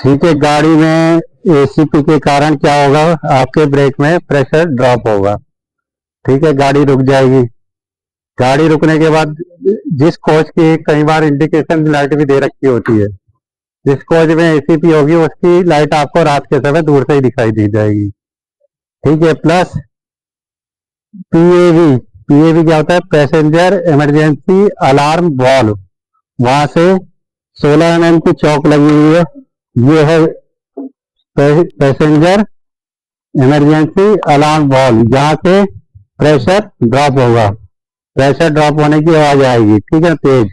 ठीक है, गाड़ी में एसीपी के कारण क्या होगा, आपके ब्रेक में प्रेशर ड्रॉप होगा। ठीक है, गाड़ी रुक जाएगी। गाड़ी रुकने के बाद जिस कोच की कई बार इंडिकेशन लाइट भी दे रखी होती है, जिस कोच में एसीपी होगी उसकी लाइट आपको रात के समय दूर से ही दिखाई दी जाएगी। ठीक है, प्लस पीएवी। पीएवी क्या होता है, पैसेंजर इमरजेंसी अलार्म वॉल्व। वहां से 16 mm की चौक लगी हुई है, ये है पैसेंजर इमरजेंसी अलार्म वॉल्व, जहां से प्रेशर ड्रॉप होगा। प्रेशर ड्रॉप होने की आवाज आएगी, ठीक है, तेज।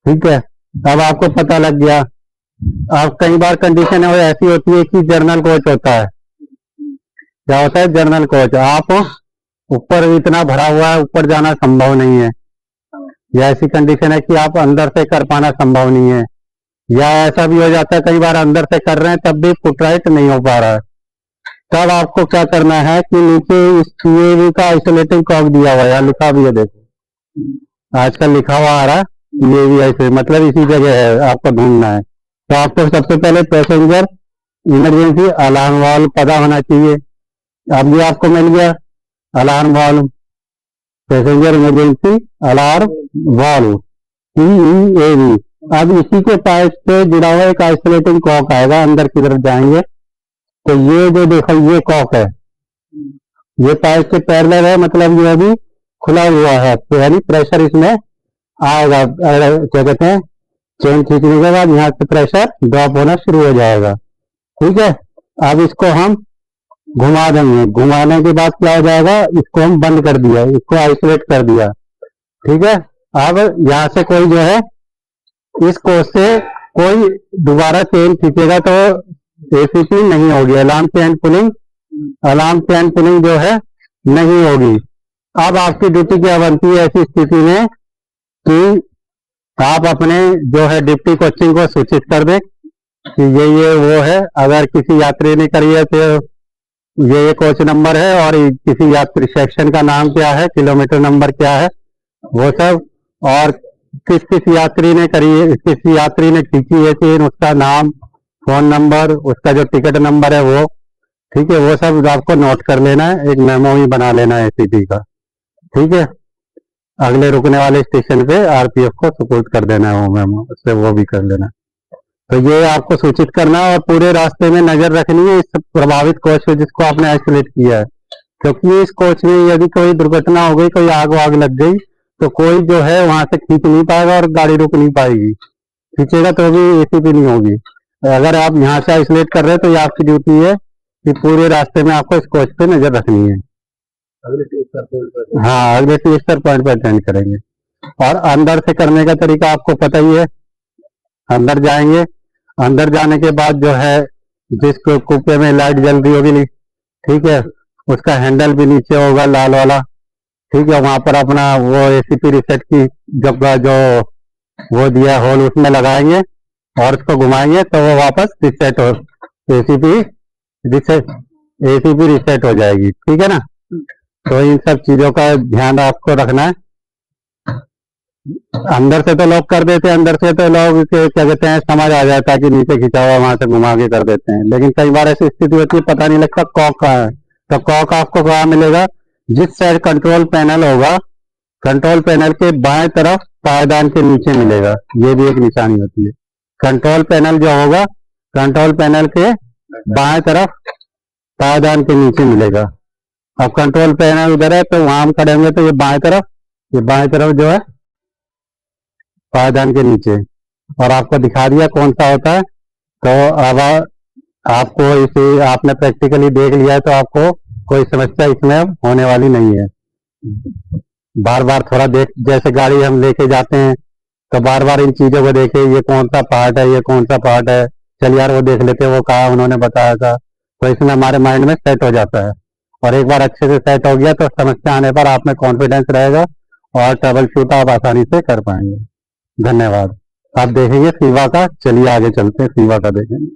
ठीक है, अब आपको पता लग गया। अब कई बार कंडीशन ऐसी होती है कि जर्नल कोच होता है। क्या होता है, जर्नल कोच। आप ऊपर इतना भरा हुआ है, ऊपर जाना संभव नहीं है, या ऐसी कंडीशन है कि आप अंदर से कर पाना संभव नहीं है, या ऐसा भी हो जाता है कई बार अंदर से कर रहे हैं तब भी फुट राइट नहीं हो पा रहा है। तब आपको क्या करना है कि नीचे इस पीएवी का आइसोलेटिंग कॉक दिया हुआ है, लिखा भी है, देखो आजकल लिखा हुआ आ रहा है पीएवी ऐसे, मतलब इसी जगह है, आपको ढूंढना है। तो आपको सबसे पहले पैसेंजर इमरजेंसी अलार्म वाल्व पता होना चाहिए। अब ये आपको मिल गया alarm valve, passenger emergency alarm valve, PEAV. अब इसी के पाइप से जुड़ा हुआ एक आइसोलेटिंग कॉक आएगा, अंदर की तरफ जाएंगे तो ये जो देखो ये कॉक है, ये पाइप से पैरेलल है, मतलब ये अभी खुला हुआ है, तो यानी प्रेशर इसमें आएगा। क्या कहते हैं, चेन खींचने के बाद यहाँ से प्रेशर ड्रॉप होना शुरू हो जाएगा। ठीक है, अब इसको हम घुमा देंगे। घुमाने के बाद क्या हो जाएगा, इसको हम बंद कर दिया, इसको आइसोलेट कर दिया। ठीक है, अब यहाँ से कोई जो है इस कोच से कोई दोबारा चेन खींचेगा तो एसीपी नहीं होगी, alarm chain pulling, alarm chain pulling जो है नहीं होगी। अब आपकी ड्यूटी क्या बनती है ऐसी स्थिति में कि आप अपने जो है डिप्टी कोचिंग को सूचित कर दें कि ये वो है। अगर किसी यात्री ने करी है तो ये कोच नंबर है, और किसी यात्री सेक्शन का नाम क्या है, किलोमीटर नंबर क्या है, वो सब, और किस किस यात्री ने करी है, किस यात्री ने खींची है चेन, उसका नाम, फोन नंबर, उसका जो टिकट नंबर है वो। ठीक है, वो सब आपको नोट कर लेना है, एक मेमो ही बना लेना है एसीपी का। ठीक है, अगले रुकने वाले स्टेशन पे आरपीएफ को सुपुर्द कर देना है वो मेमो, उससे वो भी कर लेना। तो ये आपको सूचित करना, और पूरे रास्ते में नजर रखनी है इस प्रभावित कोच पे जिसको आपने आइसोलेट किया है, क्योंकि इस कोच में यदि कोई दुर्घटना हो गई, कोई आग वाग लग गई, तो कोई जो है वहां से खींच नहीं पाएगा और गाड़ी रुक नहीं पाएगी। खींचेगा तो भी एसीपी नहीं होगी। अगर आप यहाँ से आइसोलेट कर रहे हैं तो ये आपकी ड्यूटी है कि पूरे रास्ते में आपको इस कोच पे नजर रखनी है। हाँ, अगले टीचर पॉइंट पर अटेंड करेंगे। और अंदर से करने का तरीका आपको पता ही है। अंदर जाएंगे, अंदर जाने के बाद जो है जिस कुप्पे में लाइट जल रही होगी, ठीक है, उसका हैंडल भी नीचे होगा लाल वाला। ठीक है, वहां पर अपना वो एसीपी रिसेट की जगह जो वो दिया होल उसमें लगाएंगे और उसको घुमाएंगे तो वो वापस रिसेट हो, एसीपी रिसेट हो जाएगी। ठीक है ना, तो इन सब चीजों का ध्यान आपको रखना है। अंदर से तो लोग कर देते हैं, अंदर से तो लोग क्या कहते हैं समझ आ जाता है कि नीचे खिंचा हुआ, वहां से घुमा के कर देते हैं। लेकिन कई बार ऐसी स्थिति होती है पता नहीं लगता कॉक कहाँ है। तो कॉक आपको कहाँ मिलेगा, जिस साइड कंट्रोल पैनल होगा, कंट्रोल पैनल के बाएं तरफ पायदान के नीचे मिलेगा। ये भी एक निशानी होती है। कंट्रोल पैनल जो होगा, कंट्रोल पैनल के बाएं तरफ पायदान के नीचे मिलेगा। अब कंट्रोल पैनल उधर है तो वहां हम खड़े होंगे तो ये बाएं तरफ जो है पायदान के नीचे, और आपको दिखा दिया कौन सा होता है। तो अब आपको इसे आपने प्रैक्टिकली देख लिया है तो आपको कोई समस्या इसमें होने वाली नहीं है। बार बार थोड़ा देख, जैसे गाड़ी हम लेके जाते हैं तो बार बार इन चीजों को देखे, ये कौन सा पार्ट है, ये कौन सा पार्ट है, चल यार वो देख लेते, वो कहा उन्होंने बताया था, तो इसमें हमारे माइंड में सेट हो जाता है। और एक बार अच्छे से सेट हो गया तो समस्या आने पर आप में कॉन्फिडेंस रहेगा और ट्रबल शूट आप आसानी से कर पाएंगे। धन्यवाद। आप देखेंगे सीवा का, चलिए आगे चलते हैं, सीवा का देखेंगे।